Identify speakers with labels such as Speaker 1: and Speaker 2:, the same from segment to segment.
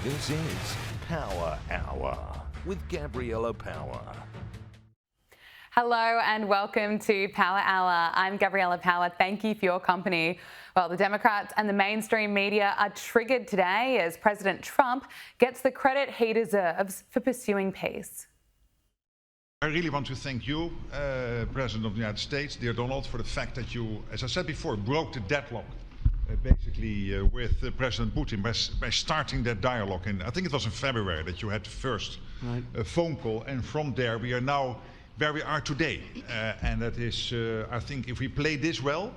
Speaker 1: This is Power Hour with Gabriella Power.
Speaker 2: Hello and welcome to Power Hour. I'm Gabriella Power. Thank you for your company. Well, the Democrats and the mainstream media are triggered today as President Trump gets the credit he deserves for pursuing peace.
Speaker 3: I really want to thank you, President of the United States, dear Donald, for the fact that you, as I said before, broke the deadlock with President Putin by starting that dialogue. And I think it was in February that you had the first phone call. And from there, we are now where we are today. And that is, I think, if we play this well,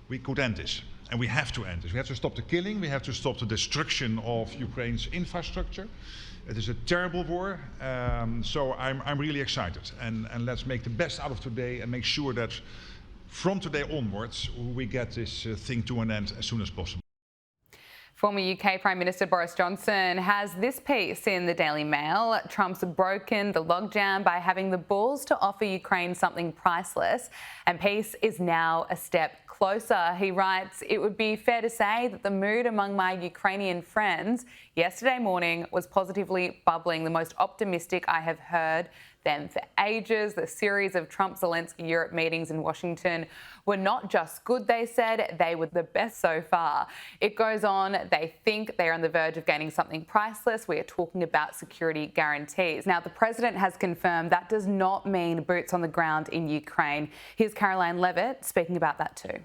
Speaker 3: we could end this. And we have to end this. We have to stop the killing. We have to stop the destruction of Ukraine's infrastructure. It is a terrible war. So I'm really excited. And let's make the best out of today and make sure that from today onwards, we get this thing to an end as soon as possible.
Speaker 2: Former UK Prime Minister Boris Johnson has this piece in the Daily Mail. Trump's broken the logjam by having the balls to offer Ukraine something priceless, and peace is now a step closer. He writes, "It would be fair to say that the mood among my Ukrainian friends yesterday morning was positively bubbling, the most optimistic I have heard them for ages. The series of Trump-Zelensky Europe meetings in Washington were not just good, they said, they were the best so far." It goes on, they think they're on the verge of gaining something priceless. We are talking about security guarantees. Now, the president has confirmed that does not mean boots on the ground in Ukraine. Here's Caroline Levitt speaking about that too.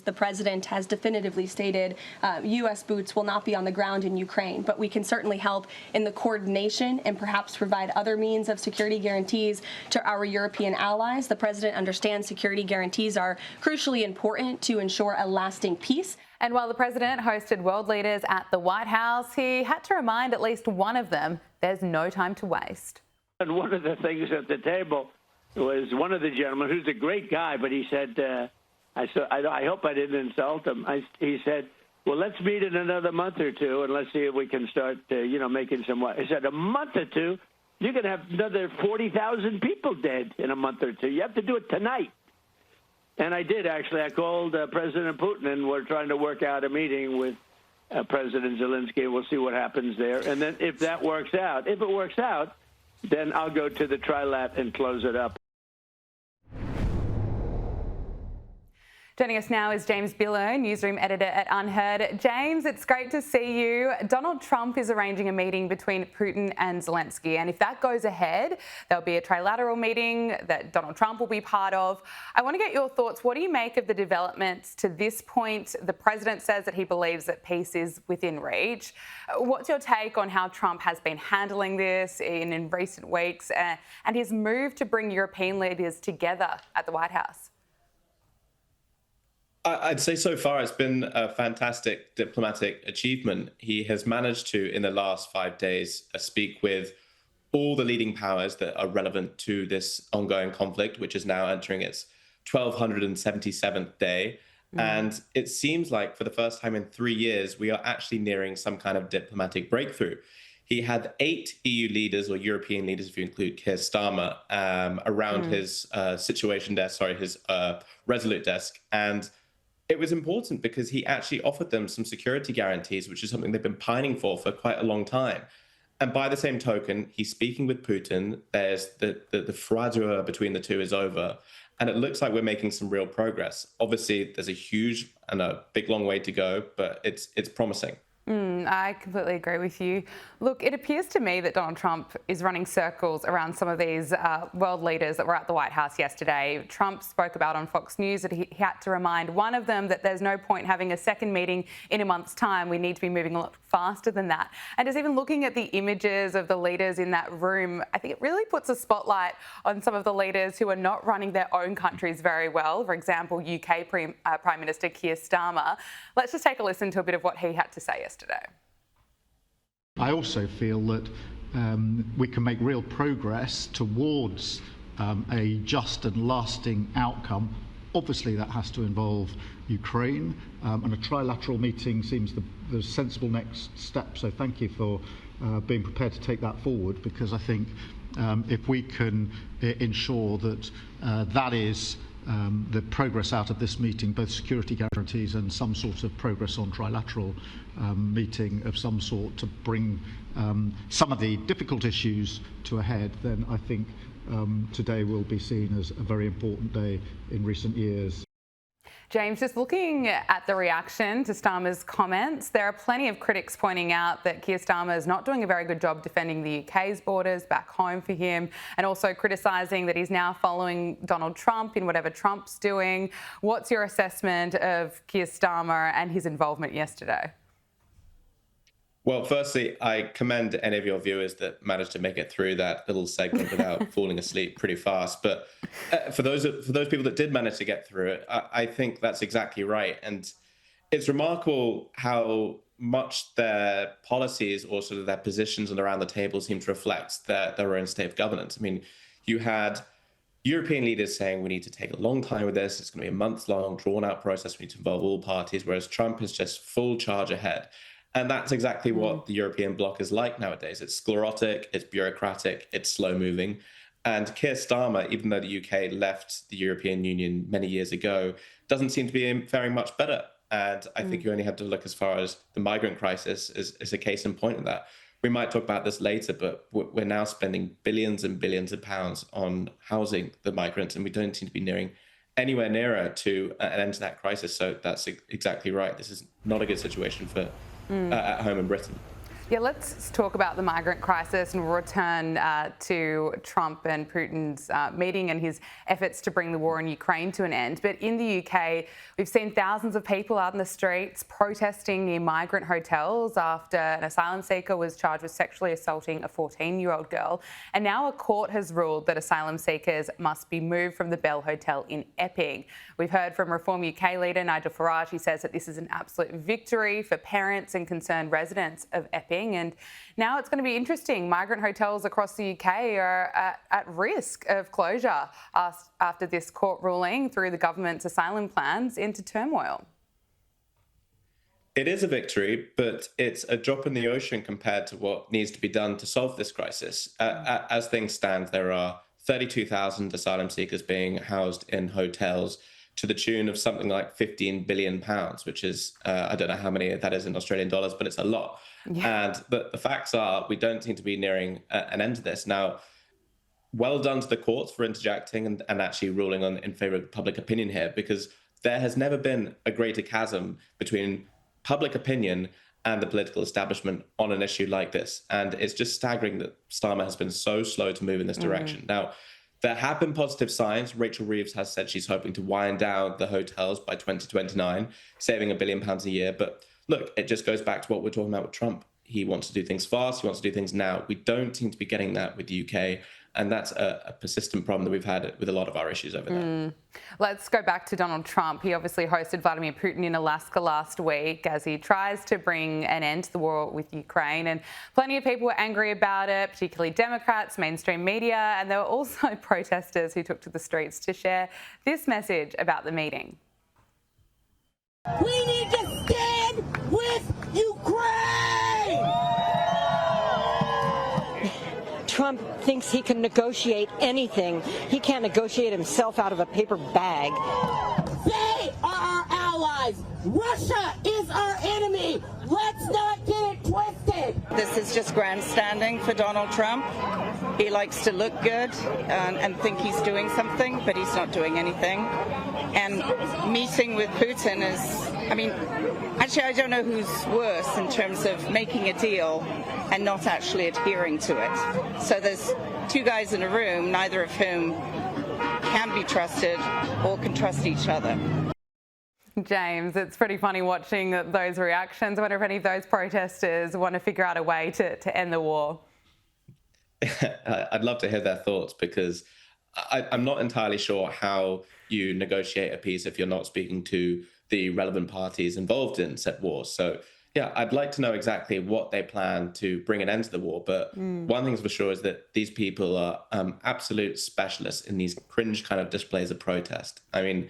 Speaker 4: The president has definitively stated U.S. boots will not be on the ground in Ukraine, but we can certainly help in the coordination and perhaps provide other means of security guarantees to our European allies. The president understands security guarantees are crucially important to ensure a lasting peace.
Speaker 2: And while the president hosted world leaders at the White House, he had to remind at least one of them there's no time to waste.
Speaker 5: And one of the things at the table was one of the gentlemen, who's a great guy, but he said, I hope I didn't insult him. He said, well, let's meet in another month or two, and let's see if we can start, making some. I said, a month or two? You're going to have another 40,000 people dead in a month or two. You have to do it tonight. And I did, actually. I called President Putin, and we're trying to work out a meeting with President Zelensky. We'll see what happens there. And then if that works out, then I'll go to the trilat and close it up.
Speaker 2: Joining us now is James Billow, newsroom editor at Unheard. James, it's great to see you. Donald Trump is arranging a meeting between Putin and Zelensky, and if that goes ahead, there'll be a trilateral meeting that Donald Trump will be part of. I want to get your thoughts. What do you make of the developments to this point? The president says that he believes that peace is within reach. What's your take on how Trump has been handling this in recent weeks and his move to bring European leaders together at the White House?
Speaker 6: I'd say so far it's been a fantastic diplomatic achievement. He has managed to, in the last 5 days, speak with all the leading powers that are relevant to this ongoing conflict, which is now entering its 1277th day. And it seems like for the first time in 3 years, we are actually nearing some kind of diplomatic breakthrough. He had 8 EU leaders, or European leaders, if you include Keir Starmer, around his situation desk, his Resolute desk. And it was important because he actually offered them some security guarantees, which is something they've been pining for quite a long time. And by the same token, he's speaking with Putin. There's the froideur between the two is over. And it looks like we're making some real progress. Obviously, there's a huge and a big, long way to go, but it's promising.
Speaker 2: I completely agree with you. Look, it appears to me that Donald Trump is running circles around some of these world leaders that were at the White House yesterday. Trump spoke about on Fox News that he had to remind one of them that there's no point having a second meeting in a month's time. We need to be moving a lot faster than that. And just even looking at the images of the leaders in that room, I think it really puts a spotlight on some of the leaders who are not running their own countries very well. For example, UK Prime Minister Keir Starmer. Let's just take a listen to a bit of what he had to say yesterday.
Speaker 7: I also feel that we can make real progress towards a just and lasting outcome. Obviously, that has to involve Ukraine, and a trilateral meeting seems the sensible next step. So thank you for being prepared to take that forward, because I think if we can ensure that that is the progress out of this meeting, both security guarantees and some sort of progress on trilateral meeting of some sort to bring some of the difficult issues to a head, then I think today will be seen as a very important day in recent years.
Speaker 2: James, just looking at the reaction to Starmer's comments, there are plenty of critics pointing out that Keir Starmer is not doing a very good job defending the UK's borders back home for him, and also criticising that he's now following Donald Trump in whatever Trump's doing. What's your assessment of Keir Starmer and his involvement yesterday?
Speaker 6: Well, firstly, I commend any of your viewers that managed to make it through that little segment without falling asleep pretty fast. But for those people that did manage to get through it, I think that's exactly right. And it's remarkable how much their policies or sort of their positions and around the table seem to reflect their own state of governance. I mean, you had European leaders saying we need to take a long time with this. It's going to be a month-long, drawn-out process. We need to involve all parties, whereas Trump is just full charge ahead. And that's exactly what the European bloc is like nowadays. It's sclerotic, it's bureaucratic, it's slow-moving. And Keir Starmer, even though the UK left the European Union many years ago, doesn't seem to be faring much better. And I think you only have to look as far as the migrant crisis is a case in point of that. We might talk about this later, but we're now spending billions and billions of pounds on housing the migrants, and we don't seem to be nearing anywhere nearer to an end to that crisis. So that's exactly right. This is not a good situation for at home in Britain.
Speaker 2: Yeah, let's talk about the migrant crisis, and we'll return to Trump and Putin's meeting and his efforts to bring the war in Ukraine to an end. But in the UK, we've seen thousands of people out in the streets protesting near migrant hotels after an asylum seeker was charged with sexually assaulting a 14-year-old girl. And now a court has ruled that asylum seekers must be moved from the Bell Hotel in Epping. We've heard from Reform UK leader Nigel Farage. He says that this is an absolute victory for parents and concerned residents of Epping. And now it's going to be interesting. Migrant hotels across the UK are at risk of closure after this court ruling threw the government's asylum plans into turmoil.
Speaker 6: It is a victory, but it's a drop in the ocean compared to what needs to be done to solve this crisis. As things stand, there are 32,000 asylum seekers being housed in hotels to the tune of something like £15 billion, which is, I don't know how many that is in Australian dollars, but it's a lot. Yeah. And the facts are we don't seem to be nearing an end to this. Now, well done to the courts for interjecting and actually ruling in favour of public opinion here, because there has never been a greater chasm between public opinion and the political establishment on an issue like this. And it's just staggering that Starmer has been so slow to move in this direction. Now, there have been positive signs. Rachel Reeves has said she's hoping to wind down the hotels by 2029, saving £1 billion a year. But look, it just goes back to what we're talking about with Trump. He wants to do things fast. He wants to do things now. We don't seem to be getting that with the UK. And that's a persistent problem that we've had with a lot of our issues over there.
Speaker 2: Let's go back to Donald Trump. He obviously hosted Vladimir Putin in Alaska last week as he tries to bring an end to the war with Ukraine. And plenty of people were angry about it, particularly Democrats, mainstream media, and there were also protesters who took to the streets to share this message about the meeting.
Speaker 8: We need to stand with Ukraine! Trump thinks he can negotiate anything. He can't negotiate himself out of a paper bag. They are our allies. Russia is our enemy. Let's not get it twisted.
Speaker 9: This is just grandstanding for Donald Trump. He likes to look good and think he's doing something, but he's not doing anything. And meeting with Putin is, I mean, actually, I don't know who's worse in terms of making a deal and not actually adhering to it. So there's two guys in a room, neither of whom can be trusted or can trust each other.
Speaker 2: James, it's pretty funny watching those reactions. I wonder if any of those protesters want to figure out a way to end the war.
Speaker 6: I'd love to hear their thoughts, because I'm not entirely sure how you negotiate a peace if you're not speaking to the relevant parties involved in said wars. So, yeah, I'd like to know exactly what they plan to bring an end to the war. But one thing's for sure is that these people are absolute specialists in these cringe kind of displays of protest. I mean,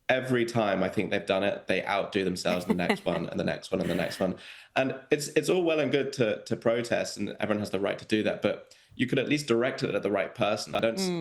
Speaker 6: every time I think they've done it, they outdo themselves in the next one and the next one and the next one. And it's all well and good to protest, and everyone has the right to do that. But you could at least direct it at the right person.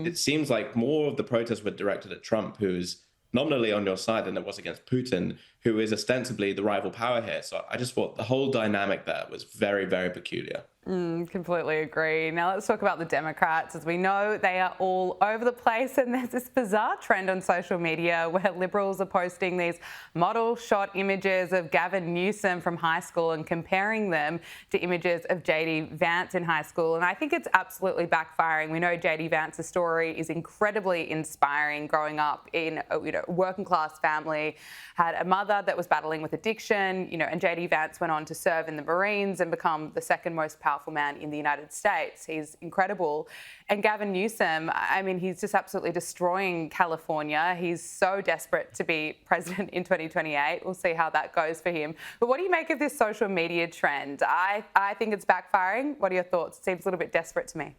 Speaker 6: It seems like more of the protests were directed at Trump, who's nominally on your side, than it was against Putin, who is ostensibly the rival power here. So I just thought the whole dynamic there was very, very peculiar.
Speaker 2: Completely agree. Now let's talk about the Democrats. As we know, they are all over the place, and there's this bizarre trend on social media where Liberals are posting these model shot images of Gavin Newsome from high school and comparing them to images of JD Vance in high school. And I think it's absolutely backfiring. We know JD Vance's story is incredibly inspiring. Growing up in a working class family, had a mother that was battling with addiction, and JD Vance went on to serve in the Marines and become the second most powerful man in the United States. He's incredible. And Gavin Newsome, I mean, he's just absolutely destroying California. He's so desperate to be president in 2028. We'll see how that goes for him. But what do you make of this social media trend? I think it's backfiring. What are your thoughts? It seems a little bit desperate to me.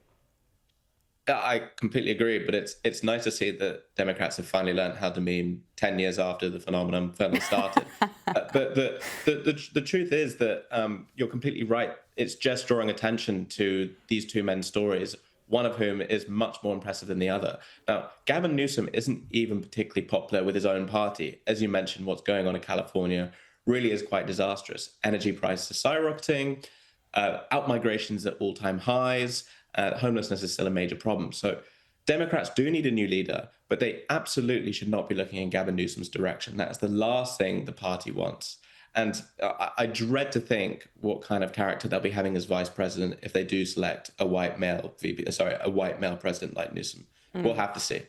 Speaker 6: I completely agree, but it's nice to see that Democrats have finally learned how to meme 10 years after the phenomenon firmly started. But the truth is that you're completely right. It's just drawing attention to these two men's stories, one of whom is much more impressive than the other. Now, Gavin Newsome isn't even particularly popular with his own party. As you mentioned, what's going on in California really is quite disastrous. Energy prices are skyrocketing, out-migrations at all-time highs, homelessness is still a major problem. So Democrats do need a new leader, but they absolutely should not be looking in Gavin Newsome's direction. That is the last thing the party wants. And I dread to think what kind of character they'll be having as vice president if they do select a white male president like Newsom. We'll have to see.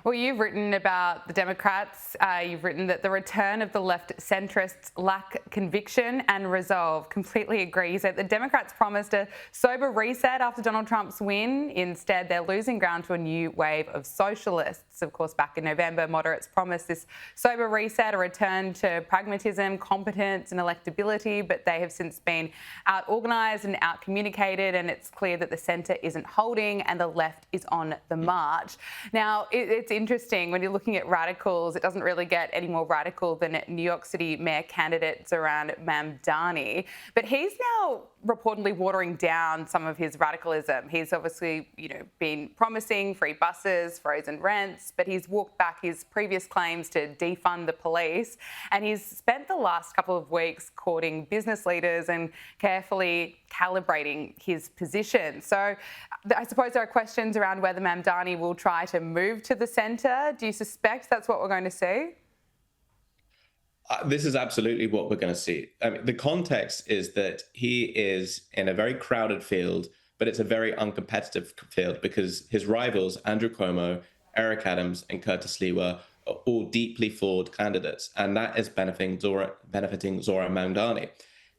Speaker 2: Well, you've written about the Democrats. You've written that the return of the left centrists lack conviction and resolve. Completely agree. You said the Democrats promised a sober reset after Donald Trump's win. Instead, they're losing ground to a new wave of socialists. Of course, back in November, moderates promised this sober reset, a return to pragmatism, competence and electability, but they have since been out-organised and out-communicated, and it's clear that the centre isn't holding and the left is on the march. Now, it's interesting when you're looking at radicals, it doesn't really get any more radical than New York City mayor candidate Zohran Mamdani. But he's now reportedly watering down some of his radicalism. He's obviously, been promising free buses, frozen rents, but he's walked back his previous claims to defund the police. And he's spent the last couple of weeks courting business leaders and carefully calibrating his position. So I suppose there are questions around whether Mamdani will try to move to the centre. Do you suspect that's what we're going to see?
Speaker 6: This is absolutely what we're going to see. I mean, the context is that he is in a very crowded field, but it's a very uncompetitive field because his rivals, Andrew Cuomo, Eric Adams, and Curtis Lewa, are all deeply flawed candidates, and that is benefiting Zohran Mamdani.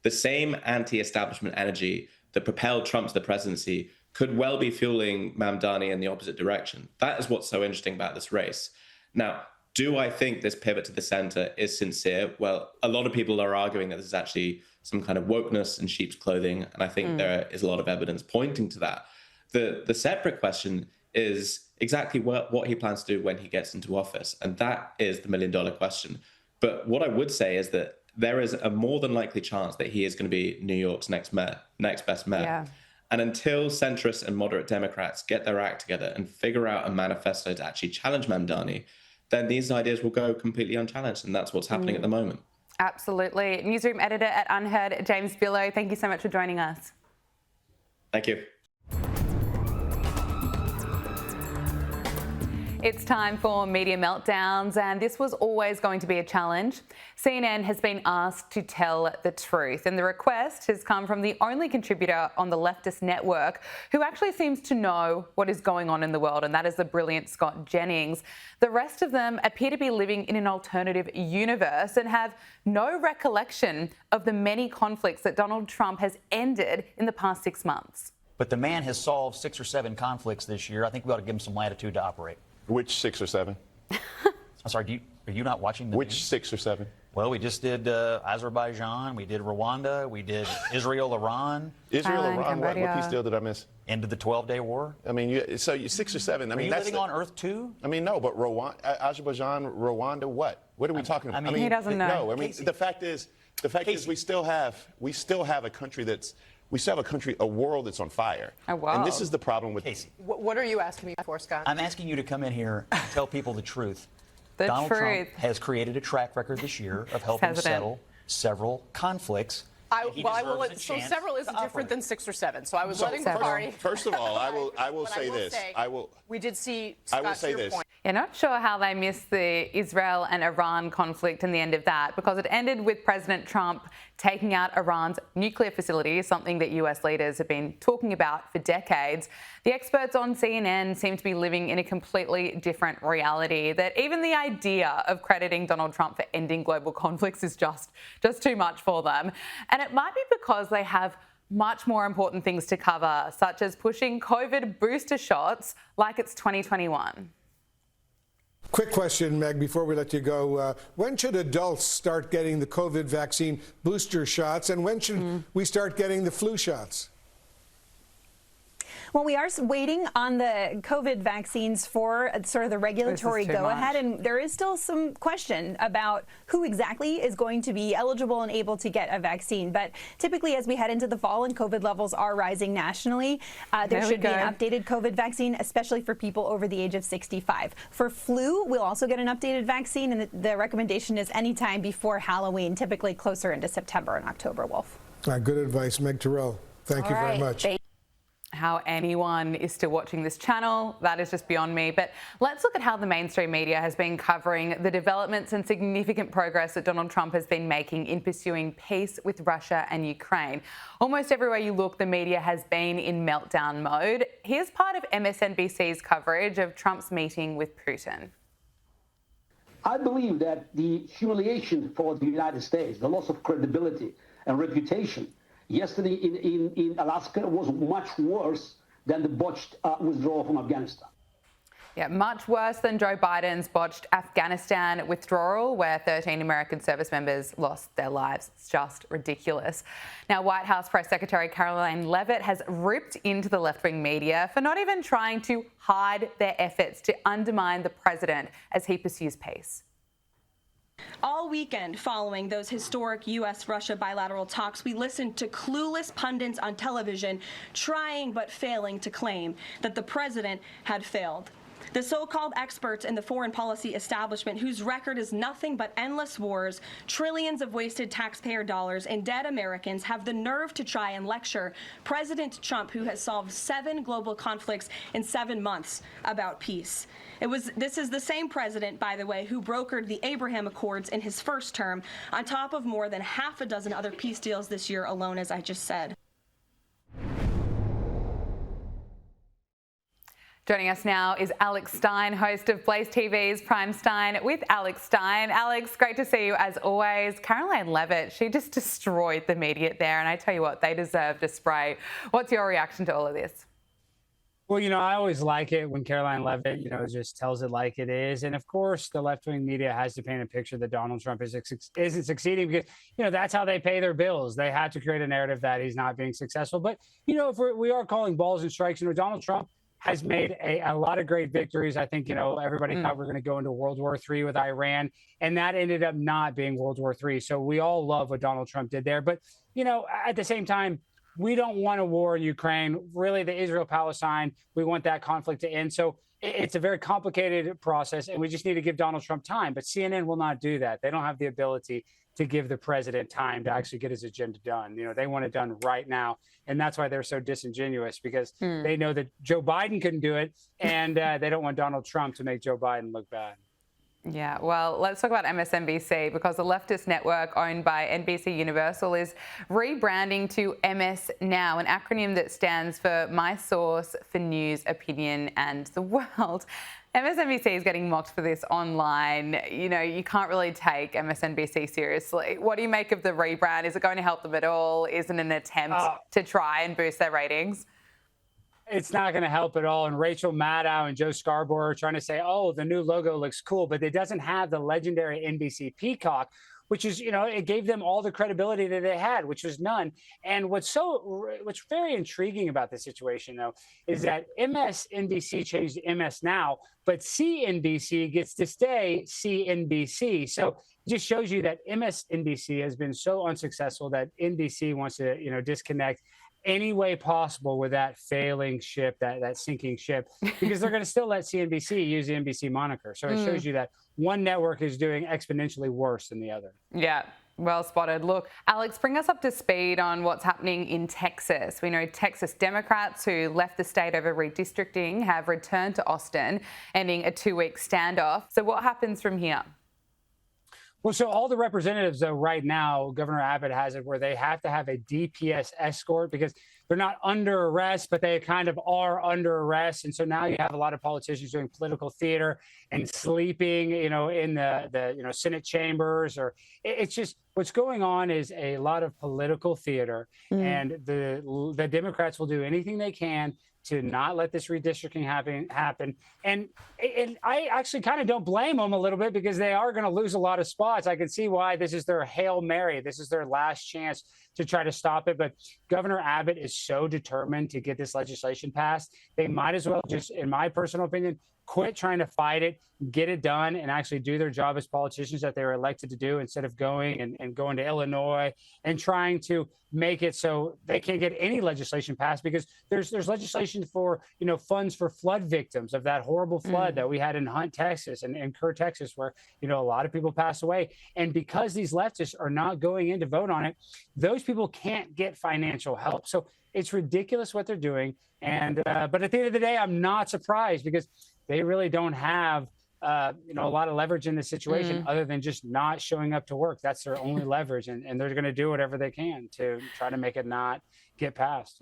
Speaker 6: The same anti-establishment energy that propelled Trump to the presidency could well be fueling Mamdani in the opposite direction. That is what's so interesting about this race. Now, do I think this pivot to the center is sincere? Well, a lot of people are arguing that this is actually some kind of wokeness and sheep's clothing, and I think there is a lot of evidence pointing to that. The separate question is exactly what he plans to do when he gets into office, and that is the million-dollar question. But what I would say is that there is a more than likely chance that he is going to be New York's next best mayor.
Speaker 2: Yeah.
Speaker 6: And until centrists and moderate Democrats get their act together and figure out a manifesto to actually challenge Mamdani, then these ideas will go completely unchallenged. And that's what's happening at the moment.
Speaker 2: Absolutely. Newsroom editor at Unheard, James Billow, thank you so much for joining us.
Speaker 6: Thank you.
Speaker 2: It's time for Media Meltdowns, and this was always going to be a challenge. CNN has been asked to tell the truth, and the request has come from the only contributor on the leftist network who actually seems to know what is going on in the world, and that is the brilliant Scott Jennings. The rest of them appear to be living in an alternative universe and have no recollection of the many conflicts that Donald Trump has ended in the past 6 months.
Speaker 10: But the man has solved 6 or 7 conflicts this year. I think we ought to give him some latitude to operate.
Speaker 11: Which 6 or 7?
Speaker 10: I'm sorry, are you not watching the
Speaker 11: Which
Speaker 10: news?
Speaker 11: 6 or 7?
Speaker 10: Well, we just did Azerbaijan, we did Rwanda, we did Israel, Iran.
Speaker 11: Israel, Iran, what piece deal did I miss?
Speaker 10: End of the 12-day war.
Speaker 11: I mean, so you 6 or 7. I mean,
Speaker 10: are you
Speaker 11: that's
Speaker 10: living on Earth too?
Speaker 11: I mean, no, but Rwanda, Azerbaijan, Rwanda, what? What are we talking about?
Speaker 2: I mean, he doesn't know.
Speaker 11: No, I mean, the fact is we still have a country that's We still have a world that's on fire.
Speaker 2: Oh, wow.
Speaker 11: And this is the problem with
Speaker 10: Casey,
Speaker 12: What are you asking me for, Scott?
Speaker 10: I'm asking you to come in here and tell people the truth.
Speaker 2: The
Speaker 10: Donald
Speaker 2: truth.
Speaker 10: Trump has created a track record this year of helping settle several conflicts.
Speaker 12: So several is different than 6 or 7. So I was letting the party.
Speaker 11: First of all, I will say this.
Speaker 12: We did see.
Speaker 11: I will say this.
Speaker 2: You're not sure how they missed the Israel and Iran conflict and the end of that, because it ended with President Trump taking out Iran's nuclear facility, something that US leaders have been talking about for decades. The experts on CNN seem to be living in a completely different reality, that even the idea of crediting Donald Trump for ending global conflicts is just too much for them. And it might be because they have much more important things to cover, such as pushing COVID booster shots like it's 2021.
Speaker 13: Quick question, Meg, before we let you go. When should adults start getting the COVID vaccine booster shots, and when should we start getting the flu shots?
Speaker 14: Well, we are waiting on the COVID vaccines for sort of the regulatory go-ahead, and there is still some question about who exactly is going to be eligible and able to get a vaccine. But typically, as we head into the fall and COVID levels are rising nationally, there should be an updated COVID vaccine, especially for people over the age of 65. For flu, we'll also get an updated vaccine, and the recommendation is anytime before Halloween, typically closer into September and October, Wolf.
Speaker 13: Good advice, Meg Terrell. Thank you very much.
Speaker 2: How anyone is still watching this channel, that is just beyond me. But let's look at how the mainstream media has been covering the developments and significant progress that Donald Trump has been making in pursuing peace with Russia and Ukraine. Almost everywhere you look, the media has been in meltdown mode. Here's part of MSNBC's coverage of Trump's meeting with Putin.
Speaker 15: I believe that the humiliation for the United States, the loss of credibility and reputation yesterday in Alaska was much worse than the botched withdrawal from Afghanistan.
Speaker 2: Yeah, much worse than Joe Biden's botched Afghanistan withdrawal, where 13 American service members lost their lives. It's just ridiculous. Now, White House Press Secretary Karoline Leavitt has ripped into the left-wing media for not even trying to hide their efforts to undermine the president as he pursues peace.
Speaker 4: All weekend following those historic U.S.-Russia bilateral talks, we listened to clueless pundits on television trying but failing to claim that the president had failed. The so-called experts in the foreign policy establishment, whose record is nothing but endless wars, trillions of wasted taxpayer dollars, and dead Americans, have the nerve to try and lecture President Trump, who has solved 7 global conflicts in 7 months, about peace. This is the same president, by the way, who brokered the Abraham Accords in his first term, on top of more than half a dozen other peace deals this year alone, as I just said.
Speaker 2: Joining us now is Alex Stein, host of Blaze TV's Prime Stein with Alex Stein. Alex, great to see you as always. Karoline Leavitt, she just destroyed the media there, and I tell you what, they deserved a spray. What's your reaction to all of this?
Speaker 16: Well, I always like it when Karoline Leavitt, just tells it like it is. And of course, the left-wing media has to paint a picture that Donald Trump isn't succeeding because, that's how they pay their bills. They had to create a narrative that he's not being successful. But, if we are calling balls and strikes, Donald Trump has made a lot of great victories. I think, everybody thought we were going to go into World War III with Iran, and that ended up not being World War III. So we all love what Donald Trump did there. But, at the same time, we don't want a war in Ukraine. Really, the Israel-Palestine, we want that conflict to end. So it's a very complicated process, and we just need to give Donald Trump time. But CNN will not do that. They don't have the ability to give the president time to actually get his agenda done. They want it done right now. And that's why they're so disingenuous, because they know that Joe Biden couldn't do it, and they don't want Donald Trump to make Joe Biden look bad.
Speaker 2: Yeah, well, let's talk about MSNBC, because the leftist network owned by NBC Universal is rebranding to MS Now, an acronym that stands for My Source for News, Opinion and the World. MSNBC is getting mocked for this online. You can't really take MSNBC seriously. What do you make of the rebrand? Is it going to help them at all? Is it an attempt to try and boost their ratings?
Speaker 16: It's not going to help at all. And Rachel Maddow and Joe Scarborough are trying to say, oh, the new logo looks cool, but it doesn't have the legendary NBC peacock, which is, it gave them all the credibility that they had, which was none. And what's very intriguing about this situation, though, is that MSNBC changed to MS Now, but CNBC gets to stay CNBC. So it just shows you that MSNBC has been so unsuccessful that NBC wants to, disconnect. any way possible with that failing ship, that sinking ship, because they're going to still let CNBC use the NBC moniker. So it shows you that one network is doing exponentially worse than the other.
Speaker 2: Yeah. Well spotted. Look, Alex, bring us up to speed on what's happening in Texas. We know Texas Democrats who left the state over redistricting have returned to Austin, ending a 2-week standoff. So what happens from here?
Speaker 16: Well, so all the representatives, though, right now, Governor Abbott has it where they have to have a DPS escort because they're not under arrest, but they kind of are under arrest. And so now you have a lot of politicians doing political theater and sleeping, in the Senate chambers. Or it's just what's going on is a lot of political theater, and the Democrats will do anything they can to not let this redistricting happen. And I actually kind of don't blame them a little bit because they are going to lose a lot of spots. I can see why this is their Hail Mary. This is their last chance to try to stop it. But Governor Abbott is so determined to get this legislation passed. They might as well just, in my personal opinion, quit trying to fight it, get it done, and actually do their job as politicians that they were elected to do instead of going and going to Illinois and trying to make it so they can't get any legislation passed because there's legislation for, funds for flood victims of that horrible flood that we had in Hunt, Texas and Kerr, Texas, where, a lot of people passed away. And because these leftists are not going in to vote on it, those people can't get financial help. So it's ridiculous what they're doing. And but at the end of the day, I'm not surprised because they really don't have a lot of leverage in this situation other than just not showing up to work. That's their only leverage. And they're going to do whatever they can to try to make it not get passed.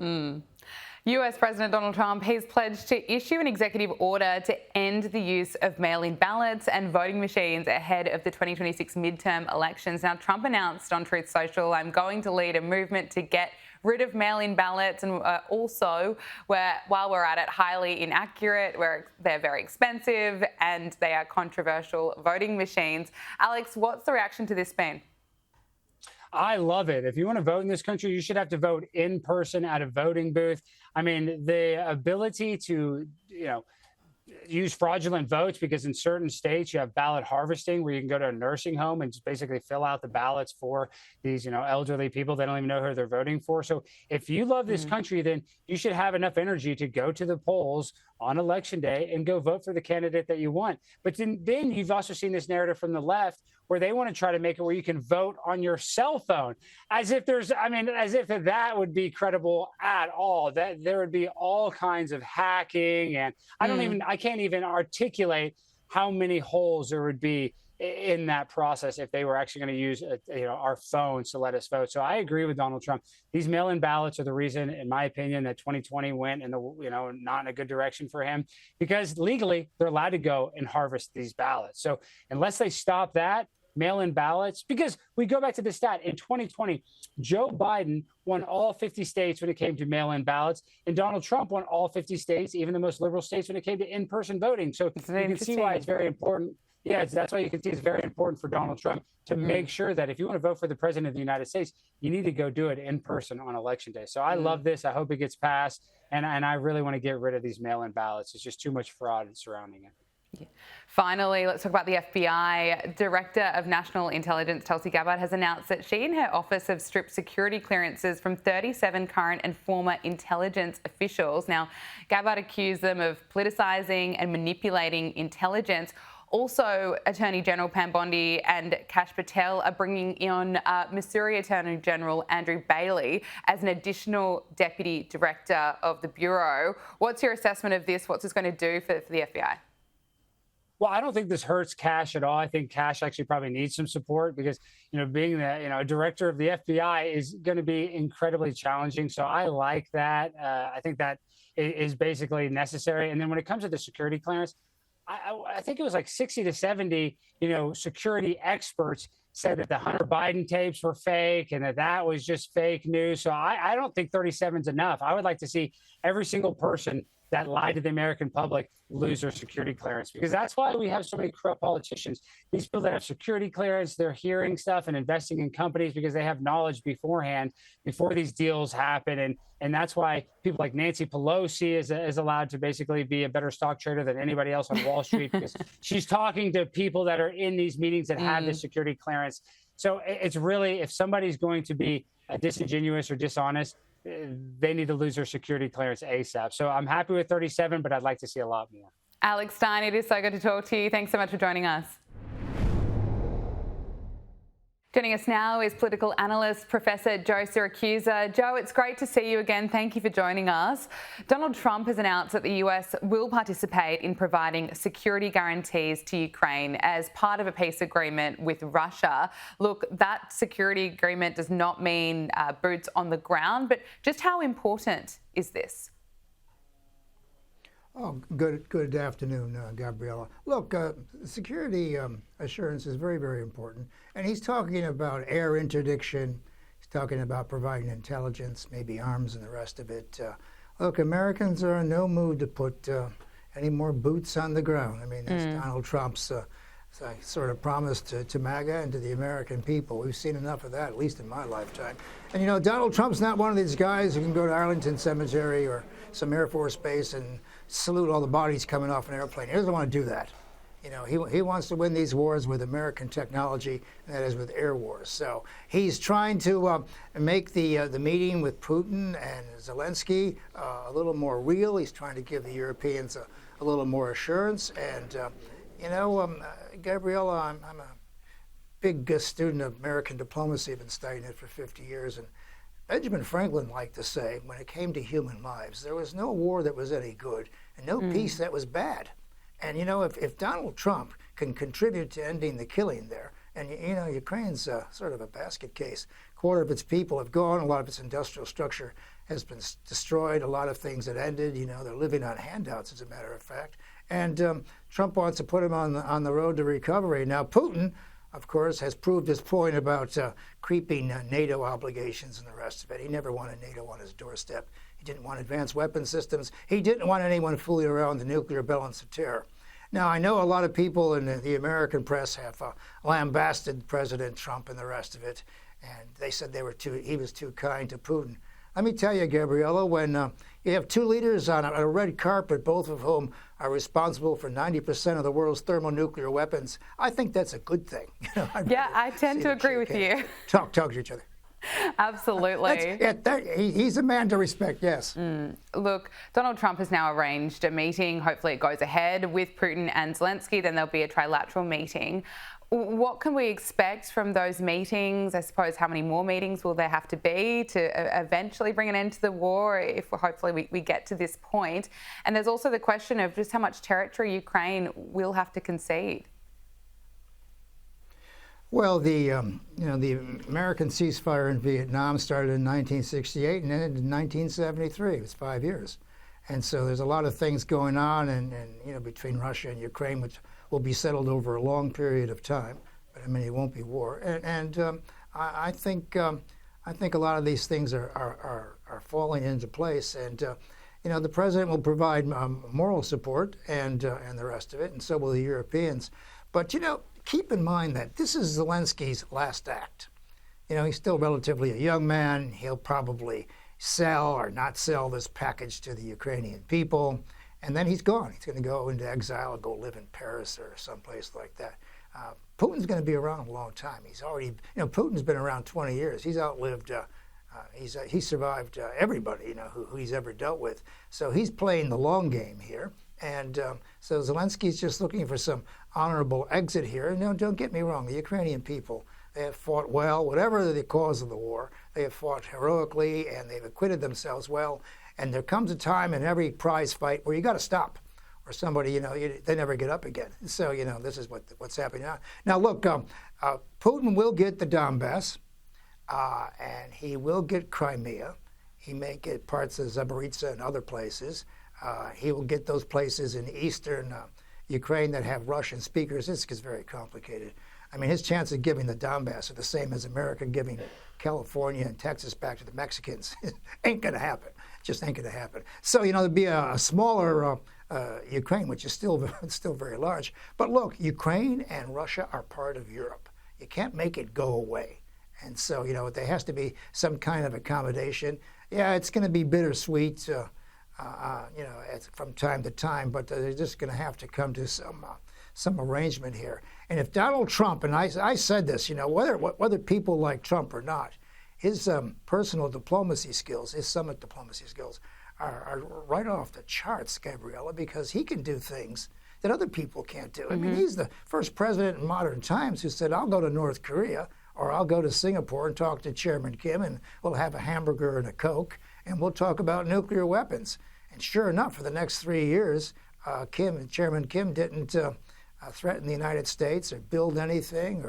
Speaker 2: US President Donald Trump has pledged to issue an executive order to end the use of mail-in ballots and voting machines ahead of the 2026 midterm elections. Now, Trump announced on Truth Social, "I'm going to lead a movement to get rid of mail-in ballots and also, while we're at it, highly inaccurate, where they're very expensive and they are controversial voting machines." Alex, what's the reaction to this been?
Speaker 16: I love it. If you want to vote in this country, you should have to vote in person at a voting booth. I mean, the ability to, use fraudulent votes, because in certain states you have ballot harvesting where you can go to a nursing home and just basically fill out the ballots for these, elderly people. They don't even know who they're voting for. So if you love this country, then you should have enough energy to go to the polls on election day and go vote for the candidate that you want. But then you've also seen this narrative from the left where they want to try to make it where you can vote on your cell phone, as if that would be credible at all. That there would be all kinds of hacking, and I can't even articulate how many holes there would be in that process if they were actually going to use our phones to let us vote. So I agree with Donald Trump. These mail-in ballots are the reason, in my opinion, that 2020 went in not in a good direction for him, because legally they're allowed to go and harvest these ballots. So unless they stop that, mail-in ballots, because we go back to the stat in 2020, Joe Biden won all 50 states when it came to mail-in ballots, and Donald Trump won all 50 states, even the most liberal states, when it came to in-person voting. So you can see why it's very important. Yeah, that's why you can see it's very important for Donald Trump to make sure that if you want to vote for the president of the United States, you need to go do it in person on election day. So I love this. I hope it gets passed. And I really want to get rid of these mail-in ballots. It's just too much fraud surrounding it.
Speaker 2: Finally, let's talk about the FBI. Director of National Intelligence, Tulsi Gabbard, has announced that she and her office have stripped security clearances from 37 current and former intelligence officials. Now, Gabbard accused them of politicising and manipulating intelligence. Also, Attorney General Pam Bondi and Kash Patel are bringing on Missouri Attorney General Andrew Bailey as an additional Deputy Director of the Bureau. What's your assessment of this? What's this going to do for the FBI?
Speaker 16: Well, I don't think this hurts Kash at all. I think Kash actually probably needs some support because, being the, director of the FBI is going to be incredibly challenging. So I like that. I think that is basically necessary. And then when it comes to the security clearance, I think it was like 60 to 70, security experts said that the Hunter Biden tapes were fake and that was just fake news. So I don't think 37 is enough. I would like to see every single person that lied to the American public lose their security clearance, because that's why we have so many corrupt politicians. These people that have security clearance, they're hearing stuff and investing in companies because they have knowledge beforehand, before these deals happen. And that's why people like Nancy Pelosi is allowed to basically be a better stock trader than anybody else on Wall Street because she's talking to people that are in these meetings that have the security clearance. So it's really, if somebody's going to be disingenuous or dishonest, they need to lose their security clearance ASAP. So I'm happy with 37, but I'd like to see a lot more.
Speaker 2: Alex Stein, it is so good to talk to you. Thanks so much for joining us. Joining us now is political analyst Professor Joe Siracusa. Joe, it's great to see you again. Thank you for joining us. Donald Trump has announced that the US will participate in providing security guarantees to Ukraine as part of a peace agreement with Russia. Look, that security agreement does not mean boots on the ground, but just how important is this?
Speaker 17: Oh, good afternoon, Gabriella. Look, security assurance is very, very important. And he's talking about air interdiction. He's talking about providing intelligence, maybe arms and the rest of it. Look, Americans are in no mood to put any more boots on the ground. I mean, that's Donald Trump's sort of promise to MAGA and to the American people. We've seen enough of that, at least in my lifetime. And, you know, Donald Trump's not one of these guys who can go to Arlington Cemetery or some Air Force base and salute all the bodies coming off an airplane. He doesn't want to do that. You know, he wants to win these wars with American technology, and that is with air wars. So he's trying to make the meeting with Putin and Zelensky a little more real. He's trying to give the Europeans a little more assurance. And, you know, Gabriella, I'm a big student of American diplomacy. I've been studying it for 50 years. And Benjamin Franklin liked to say, when it came to human lives, there was no war that was any good and no peace that was bad. And, you know, if Donald Trump can contribute to ending the killing there, and, you know, Ukraine's sort of a basket case. A quarter of its people have gone. A lot of its industrial structure has been destroyed. A lot of things that ended, you know, they're living on handouts, as a matter of fact. And Trump wants to put him on the road to recovery. Now, Putin, of course, has proved his point about creeping NATO obligations and the rest of it. He never wanted NATO on his doorstep. He didn't want advanced weapon systems. He didn't want anyone fooling around the nuclear balance of terror. Now, I know a lot of people in the American press have lambasted President Trump and the rest of it, and they said he was too kind to Putin. Let me tell you, Gabriella, when you have two leaders on a red carpet, both of whom are responsible for 90% of the world's thermonuclear weapons, I think that's a good thing. You know,
Speaker 2: yeah, I tend to agree with you.
Speaker 17: Talk to each other.
Speaker 2: Absolutely.
Speaker 17: He's a man to respect, yes.
Speaker 2: Look, Donald Trump has now arranged a meeting. Hopefully it goes ahead with Putin and Zelensky. Then there'll be a trilateral meeting. What can we expect from those meetings? I suppose how many more meetings will there have to be to eventually bring an end to the war if hopefully we get to this point? And there's also the question of just how much territory Ukraine will have to concede.
Speaker 17: Well, the American ceasefire in Vietnam started in 1968 and ended in 1973. It was 5 years, and so there's a lot of things going on, and you know, between Russia and Ukraine, which will be settled over a long period of time. But I mean, it won't be war, and I think a lot of these things are falling into place, and you know, the president will provide moral support and the rest of it, and so will the Europeans. But you know, keep in mind that this is Zelensky's last act. You know, he's still relatively a young man. He'll probably sell or not sell this package to the Ukrainian people, and then he's gone. He's going to go into exile or go live in Paris or someplace like that. Putin's going to be around a long time. He's already, you know, Putin's been around 20 years. He's outlived, he's survived everybody, you know, who he's ever dealt with. So he's playing the long game here. And so Zelensky's just looking for some honorable exit here. No, don't get me wrong. The Ukrainian people, they have fought well, whatever the cause of the war. They have fought heroically, and they've acquitted themselves well. And there comes a time in every prize fight where you got to stop, or somebody, you know, they never get up again. So, you know, this is what's happening now. Now, look, Putin will get the Donbass, and he will get Crimea. He may get parts of Zaporizhzhia and other places. He will get those places in eastern Ukraine that have Russian speakers. This is very complicated. I mean, his chance of giving the Donbass are the same as America giving California and Texas back to the Mexicans. Ain't going to happen. Just ain't going to happen. So, you know, there'd be a smaller Ukraine, which is still very large. But look, Ukraine and Russia are part of Europe. You can't make it go away. And so, you know, there has to be some kind of accommodation. Yeah, it's going to be bittersweet. You know, from time to time, but they're just going to have to come to some arrangement here. And if Donald Trump, and I said this, you know, whether people like Trump or not, his personal diplomacy skills, his summit diplomacy skills, are right off the charts, Gabriella, because he can do things that other people can't do. I mean, he's the first president in modern times who said, I'll go to North Korea or I'll go to Singapore and talk to Chairman Kim and we'll have a hamburger and a Coke and we'll talk about nuclear weapons. And sure enough, for the next 3 years, Chairman Kim didn't threaten the United States or build anything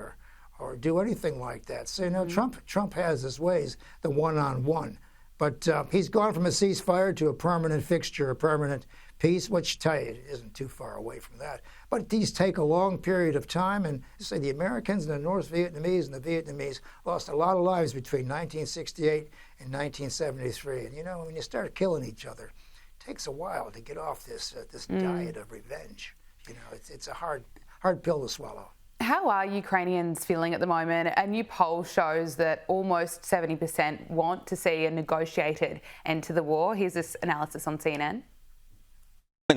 Speaker 17: or do anything like that. So, you know, Trump has his ways, the one-on-one. But he's gone from a ceasefire to a permanent fixture, a permanent peace, which isn't too far away from that. But these take a long period of time. And say the Americans and the North Vietnamese and the Vietnamese lost a lot of lives between 1968 and 1973. And, you know, when you start killing each other, it takes a while to get off this diet of revenge. You know, it's a hard pill to swallow.
Speaker 2: How are Ukrainians feeling at the moment? A new poll shows that almost 70% want to see a negotiated end to the war. Here's this analysis on CNN.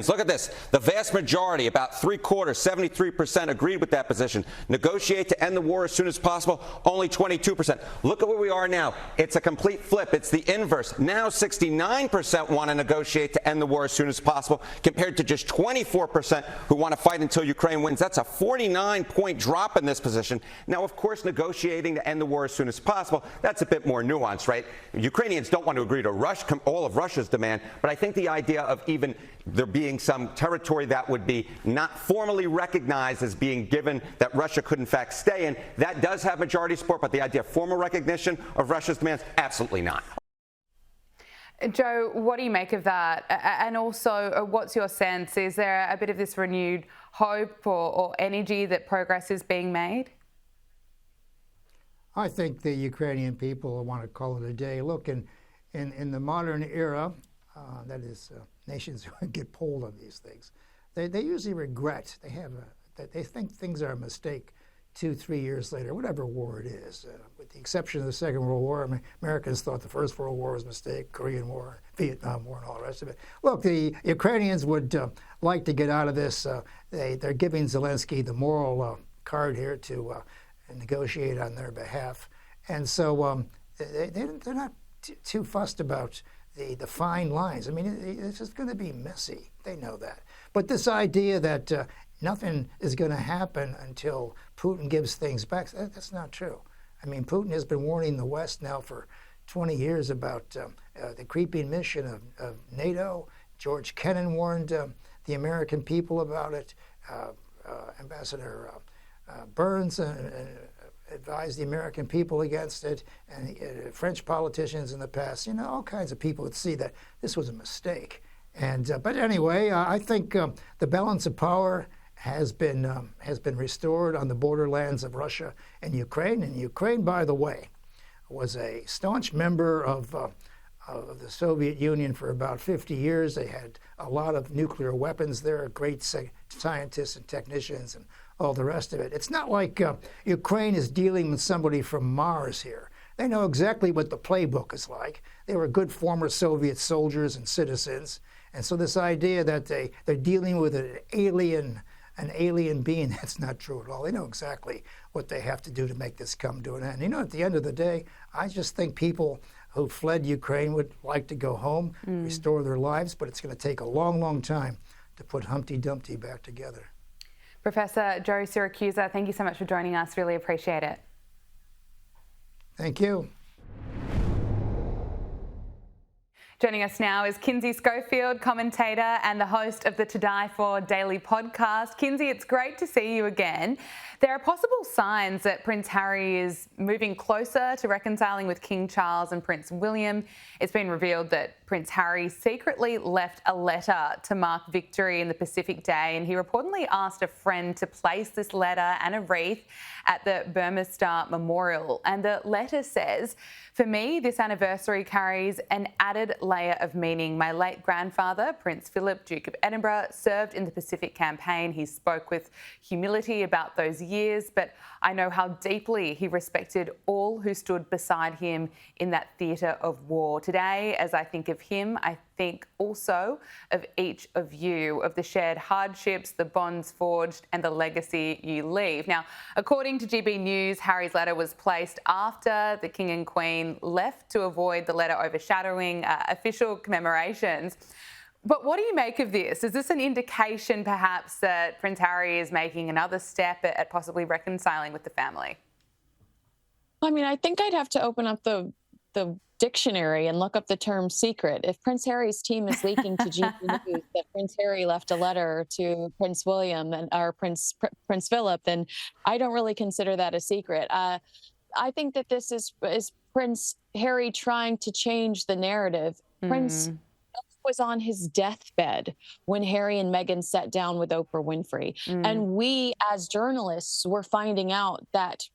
Speaker 18: Look at this. The vast majority, about 3/4, 73% agreed with that position. Negotiate to end the war as soon as possible, only 22%. Look at where we are now. It's a complete flip. It's the inverse. Now 69% want to negotiate to end the war as soon as possible, compared to just 24% who want to fight until Ukraine wins. That's a 49-point drop in this position. Now, of course, negotiating to end the war as soon as possible, that's a bit more nuanced, right? Ukrainians don't want to agree to all of Russia's demand, but I think the idea of even there being some territory that would be not formally recognized as being given that Russia could in fact stay in, that does have majority support, but the idea of formal recognition of Russia's demands, absolutely not.
Speaker 2: Joe, what do you make of that? And also, what's your sense? Is there a bit of this renewed hope or energy that progress is being made?
Speaker 17: I think the Ukrainian people want to call it a day. Look, in the modern era, that is, nations who get polled on these things, they usually regret. They think things are a mistake 2-3 years later, whatever war it is. With the exception of the Second World War, I mean, Americans thought the First World War was a mistake, Korean War, Vietnam War, and all the rest of it. Look, the Ukrainians would like to get out of this. They're giving Zelensky the moral card here to negotiate on their behalf. And so they're not too fussed about the fine lines. I mean, it's just going to be messy. They know that. But this idea that nothing is going to happen until Putin gives things back, that's not true. I mean, Putin has been warning the West now for 20 years about the creeping mission of NATO. George Kennan warned the American people about it. Ambassador Burns advised the American people against it, and French politicians in the past, you know, all kinds of people would see that this was a mistake. And but anyway, I think the balance of power has been restored on the borderlands of Russia and Ukraine. And Ukraine, by the way, was a staunch member of the Soviet Union for about 50 years. They had a lot of nuclear weapons there, great scientists and technicians and all the rest of it. It's not like Ukraine is dealing with somebody from Mars here. They know exactly what the playbook is like. They were good former Soviet soldiers and citizens. And so this idea that they're dealing with an alien being, that's not true at all. They know exactly what they have to do to make this come to an end. You know, at the end of the day, I just think people who fled Ukraine would like to go home, restore their lives, but it's going to take a long, long time to put Humpty Dumpty back together.
Speaker 2: Professor Joe Siracusa, thank you so much for joining us. Really appreciate it.
Speaker 17: Thank you.
Speaker 2: Joining us now is Kinsey Schofield, commentator and the host of the To Die For Daily podcast. Kinsey, it's great to see you again. There are possible signs that Prince Harry is moving closer to reconciling with King Charles and Prince William. It's been revealed that Prince Harry secretly left a letter to mark victory in the Pacific Day, and he reportedly asked a friend to place this letter and a wreath at the Burma Star Memorial. And the letter says, "For me, this anniversary carries an added layer of meaning. My late grandfather, Prince Philip, Duke of Edinburgh, served in the Pacific Campaign. He spoke with humility about those years, but I know how deeply he respected all who stood beside him in that theatre of war. Today, as I think of him, I think also of each of you, of the shared hardships, the bonds forged, and the legacy you leave. Now, according to GB News, Harry's letter was placed after the King and Queen left to avoid the letter overshadowing official commemorations. But what do you make of this? Is this an indication, perhaps, that Prince Harry is making another step at possibly reconciling with the family?
Speaker 19: I mean, I think I'd have to open up the dictionary and look up the term secret. If Prince Harry's team is leaking to GB News that Prince Harry left a letter to Prince William or Prince Philip, then I don't really consider that a secret. I think that this is Prince Harry trying to change the narrative. Prince was on his deathbed when Harry and Meghan sat down with Oprah Winfrey. And we, as journalists, were finding out that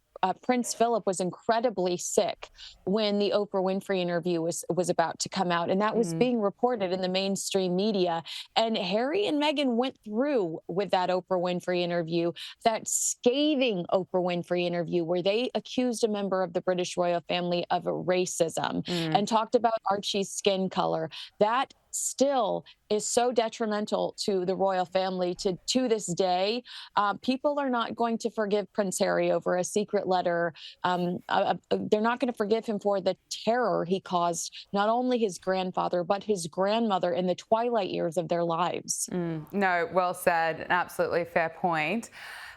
Speaker 19: Prince Philip was incredibly sick when the Oprah Winfrey interview was about to come out, and that was being reported in the mainstream media. And Harry and Meghan went through with that Oprah Winfrey interview, that scathing Oprah Winfrey interview where they accused a member of the British royal family of racism and talked about Archie's skin color. That still is so detrimental to the royal family to this day. People are not going to forgive Prince Harry over a secret letter. They're not going to forgive him for the terror he caused not only his grandfather, but his grandmother in the twilight years of their lives.
Speaker 2: No, well said. An absolutely fair point.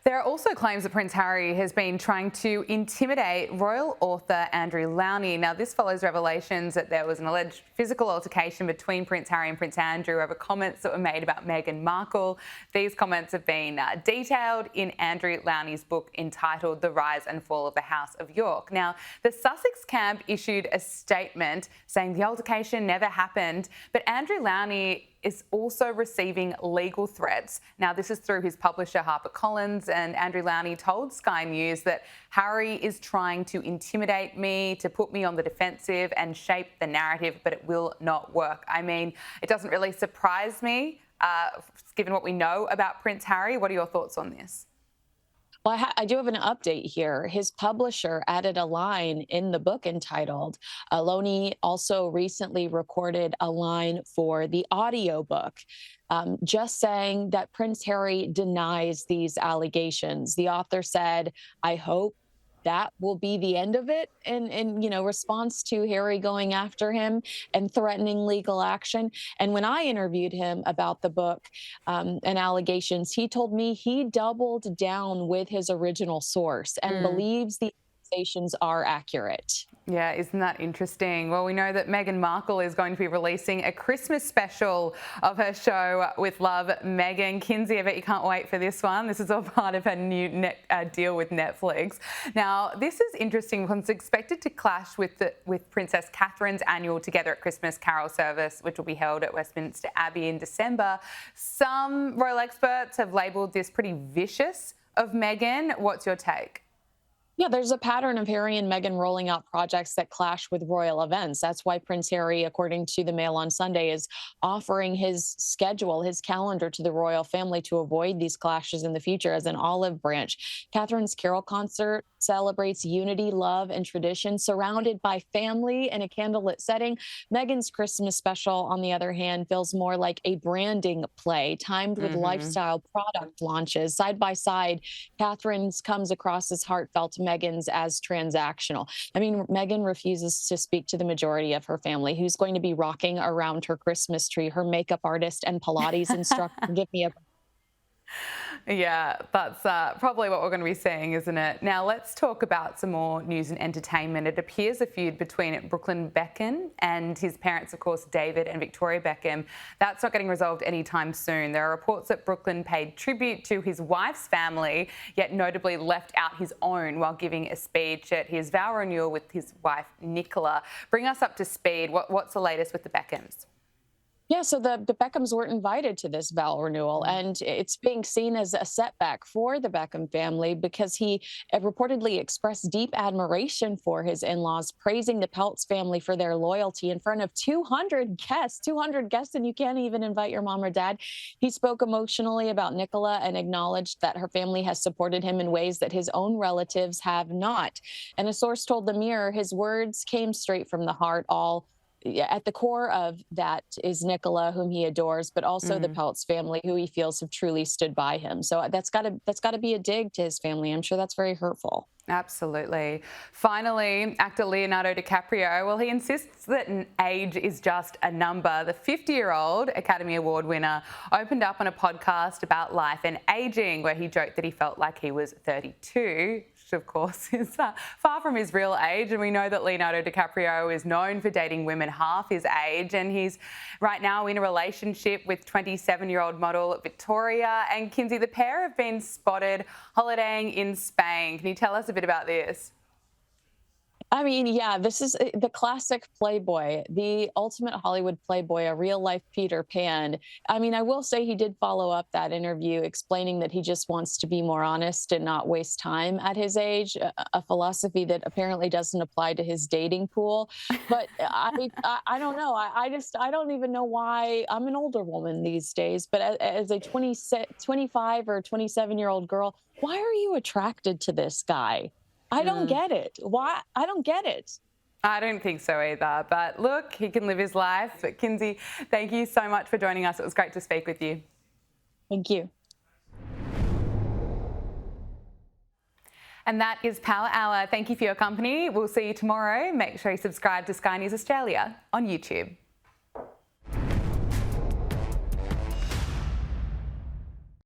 Speaker 2: There are also claims that Prince Harry has been trying to intimidate royal author Andrew Lowney. Now, this follows revelations that there was an alleged physical altercation between Prince Harry and Prince Andrew over comments that were made about Meghan Markle. These comments have been detailed in Andrew Lowney's book entitled The Rise and Fall of the House of York. Now, the Sussex camp issued a statement saying the altercation never happened, but Andrew Lowney is also receiving legal threats. Now, this is through his publisher, HarperCollins, and Andrew Lowney told Sky News that Harry is trying to intimidate me, to put me on the defensive and shape the narrative, but it will not work. I mean, it doesn't really surprise me, given what we know about Prince Harry. What are your thoughts on this?
Speaker 19: Well, I do have an update here. His publisher added a line in the book entitled, Lowney also recently recorded a line for the audiobook, just saying that Prince Harry denies these allegations. The author said, I hope that will be the end of it in response to Harry going after him and threatening legal action. And when I interviewed him about the book and allegations, he told me he doubled down with his original source and believes the accusations are accurate.
Speaker 2: Yeah, isn't that interesting? Well, we know that Meghan Markle is going to be releasing a Christmas special of her show With Love, Meghan. Kinsey, I bet you can't wait for this one. This is all part of her new deal with Netflix. Now, this is interesting because it's expected to clash with Princess Catherine's annual Together at Christmas carol service, which will be held at Westminster Abbey in December. Some royal experts have labelled this pretty vicious of Meghan. What's your take?
Speaker 19: Yeah, there's a pattern of Harry and Meghan rolling out projects that clash with royal events. That's why Prince Harry, according to the Mail on Sunday, is offering his schedule, his calendar to the royal family to avoid these clashes in the future as an olive branch. Catherine's carol concert celebrates unity, love, and tradition surrounded by family in a candlelit setting. Meghan's Christmas special, on the other hand, feels more like a branding play timed with lifestyle product launches. Side by side, Catherine's comes across as heartfelt, Meghan's as transactional. I mean, Meghan refuses to speak to the majority of her family, who's going to be rocking around her Christmas tree, her makeup artist and Pilates instructor. Give me a...
Speaker 2: Yeah, that's probably what we're going to be seeing, isn't it? Now, let's talk about some more news and entertainment. It appears a feud between Brooklyn Beckham and his parents, of course, David and Victoria Beckham. That's not getting resolved anytime soon. There are reports that Brooklyn paid tribute to his wife's family, yet notably left out his own while giving a speech at his vow renewal with his wife, Nicola. Bring us up to speed. What's the latest with the Beckhams?
Speaker 19: Yeah, so the Beckhams weren't invited to this vow renewal, and it's being seen as a setback for the Beckham family because he reportedly expressed deep admiration for his in-laws, praising the Peltz family for their loyalty in front of 200 guests, and you can't even invite your mom or dad. He spoke emotionally about Nicola and acknowledged that her family has supported him in ways that his own relatives have not. And a source told The Mirror his words came straight from the heart, all at the core of that is Nicola, whom he adores, but also the Peltz family, who he feels have truly stood by him. So that's got to be a dig to his family. I'm sure that's very hurtful.
Speaker 2: Absolutely. Finally, actor Leonardo DiCaprio, well, he insists that age is just a number. The 50-year-old Academy Award winner opened up on a podcast about life and aging, where he joked that he felt like he was 32, which of course is far from his real age. And we know that Leonardo DiCaprio is known for dating women half his age, and he's right now in a relationship with 27-year-old model Victoria. And Kinsey, the pair have been spotted holidaying in Spain. Can you tell us a bit about this?
Speaker 19: I mean, yeah, this is the classic playboy, the ultimate Hollywood playboy, a real life Peter Pan. I mean, I will say he did follow up that interview explaining that he just wants to be more honest and not waste time at his age, a philosophy that apparently doesn't apply to his dating pool. But I don't know. I don't even know why. I'm an older woman these days, but as a 25 or 27-year-old girl, why are you attracted to this guy? I don't get it. Why? I don't get it.
Speaker 2: I don't think so either. But look, he can live his life. But Kinsey, thank you so much for joining us. It was great to speak with you.
Speaker 19: Thank you.
Speaker 2: And that is Power Hour. Thank you for your company. We'll see you tomorrow. Make sure you subscribe to Sky News Australia on YouTube.